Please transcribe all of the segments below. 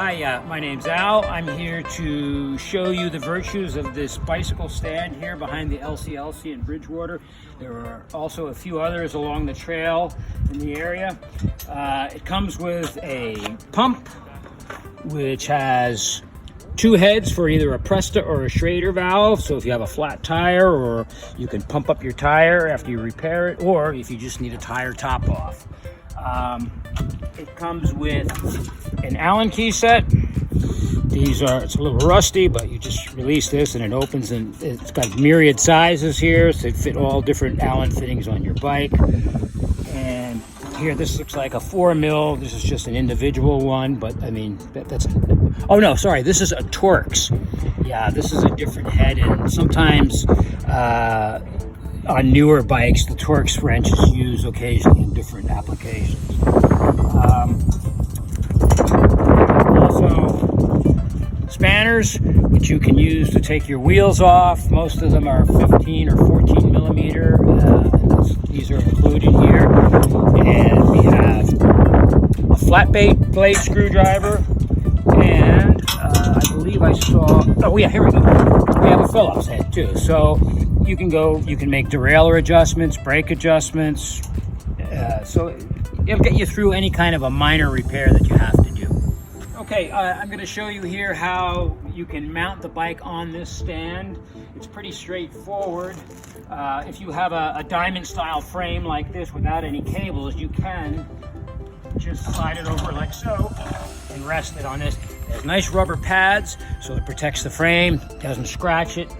Hi, my name's Al. I'm here to show you the virtues of this bicycle stand here behind the LCLC in Bridgewater. There are also a few others along the trail in the area. It comes with a pump which has two heads for either a Presta or a Schrader valve. So if you have a flat tire, or you can pump up your tire after you repair it, or if you just need a tire top off. It comes with an Allen key set. It's a little rusty, but you just release this and it opens, and it's got myriad sizes here, so it fit all different Allen fittings on your bike. And here, this looks like a 4 mil. This is just an individual one, but I mean, oh no, sorry, this is a Torx. Yeah, this is a different head, and sometimes on newer bikes, the Torx wrench is used occasionally in different applications. Also, spanners, which you can use to take your wheels off. Most of them are 15 or 14 millimeter. These are included here. And we have a flat blade screwdriver. And I believe I saw, oh yeah, here we go. We have a Phillips head too. So you can make derailleur adjustments, brake adjustments. So it'll get you through any kind of a minor repair that you have to do. Okay, I'm going to show you here how you can mount the bike on this stand. It's pretty straightforward. If you have a diamond style frame like this without any cables, you can just slide it over like so and rest it on this. It has nice rubber pads, so it protects the frame, doesn't scratch it.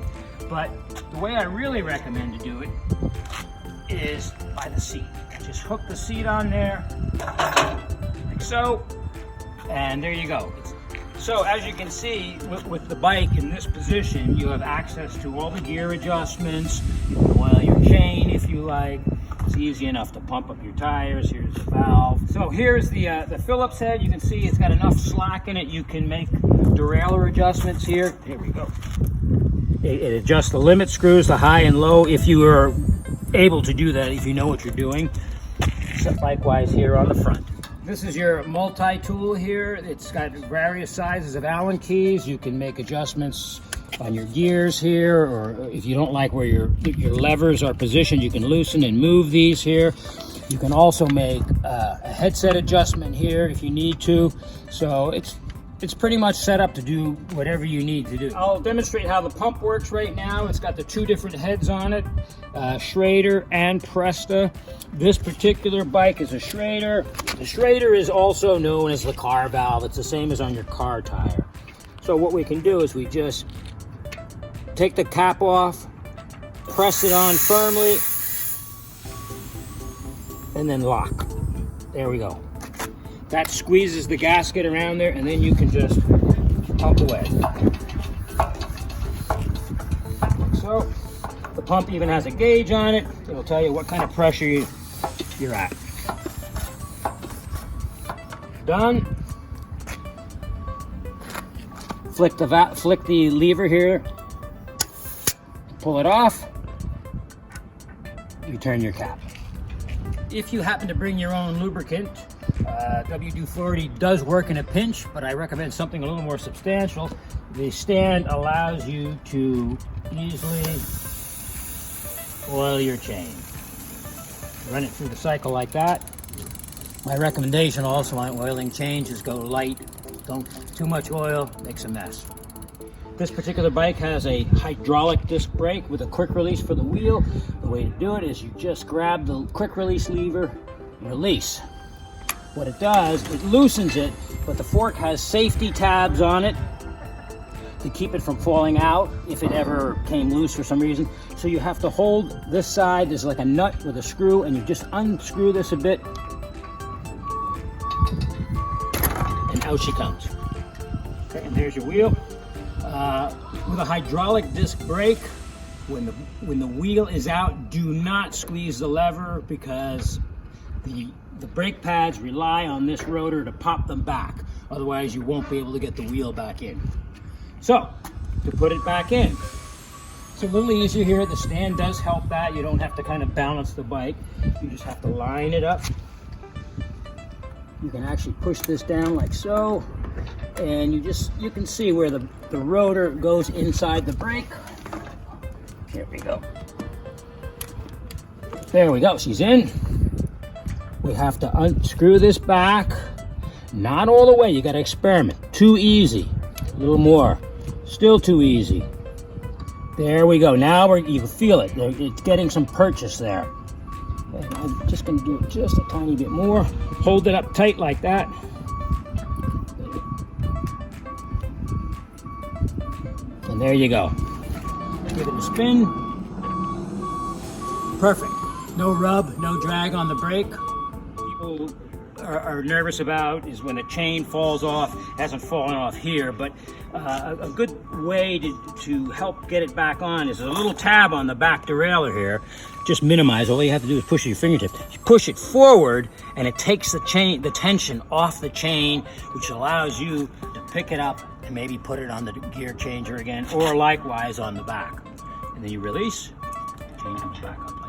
But the way I really recommend to do it is by the seat. Just hook the seat on there, like so, and there you go. So as you can see, with the bike in this position, you have access to all the gear adjustments. You can oil your chain if you like. It's easy enough to pump up your tires. Here's the valve. So here's the Phillips head. You can see it's got enough slack in it. You can make derailleur adjustments here. Here we go. It adjusts the limit screws, the high and low, if you are able to do that, if you know what you're doing. Likewise here on the front. This is your multi-tool here. It's got various sizes of Allen keys. You can make adjustments on your gears here, or if you don't like where your levers are positioned, you can loosen and move these here. You can also make a headset adjustment here if you need to. So it's pretty much set up to do whatever you need to do. I'll demonstrate how the pump works right now. It's got the two different heads on it, Schrader and Presta. This particular bike is a Schrader. The Schrader is also known as the car valve. It's the same as on your car tire. So what we can do is we just take the cap off, press it on firmly, and then lock. There we go. That squeezes the gasket around there, and then you can just pump away. Like so. The pump even has a gauge on it. It'll tell you what kind of pressure you're at. Done. Flick the lever here. Pull it off. You turn your cap. If you happen to bring your own lubricant, WD-40 does work in a pinch, but I recommend something a little more substantial. The stand allows you to easily oil your chain. Run it through the cycle like that. My recommendation also on oiling chains is go light. Don't too much oil, makes a mess. This particular bike has a hydraulic disc brake with a quick release for the wheel. The way to do it is you just grab the quick release lever and release. What it does, it loosens it, but the fork has safety tabs on it to keep it from falling out if it ever came loose for some reason. So you have to hold this side. There's like a nut with a screw, and you just unscrew this a bit, and out she comes. Okay, and there's your wheel. With a hydraulic disc brake, when the wheel is out, do not squeeze the lever, because the brake pads rely on this rotor to pop them back. Otherwise, you won't be able to get the wheel back in. So, to put it back in, it's a little easier here. The stand does help that. You don't have to kind of balance the bike. You just have to line it up. You can actually push this down like so, and you can see where the rotor goes inside the brake. Here we go. There we go, she's in. We have to unscrew this back. Not all the way, you gotta experiment. Too easy, a little more. Still too easy. There we go, now you can feel it. It's getting some purchase there. And I'm just gonna do it just a tiny bit more. Hold it up tight like that. And there you go. Give it a spin. Perfect. No rub, no drag on the brake. People are nervous about is when a chain falls off. It hasn't fallen off here, but a good way to help get it back on is there's a little tab on the back derailleur here. Just minimize. All you have to do is push your fingertip. You push it forward, and it takes the tension off the chain, which allows you to pick it up and maybe put it on the gear changer again, or likewise on the back. And then you release, chain comes back up like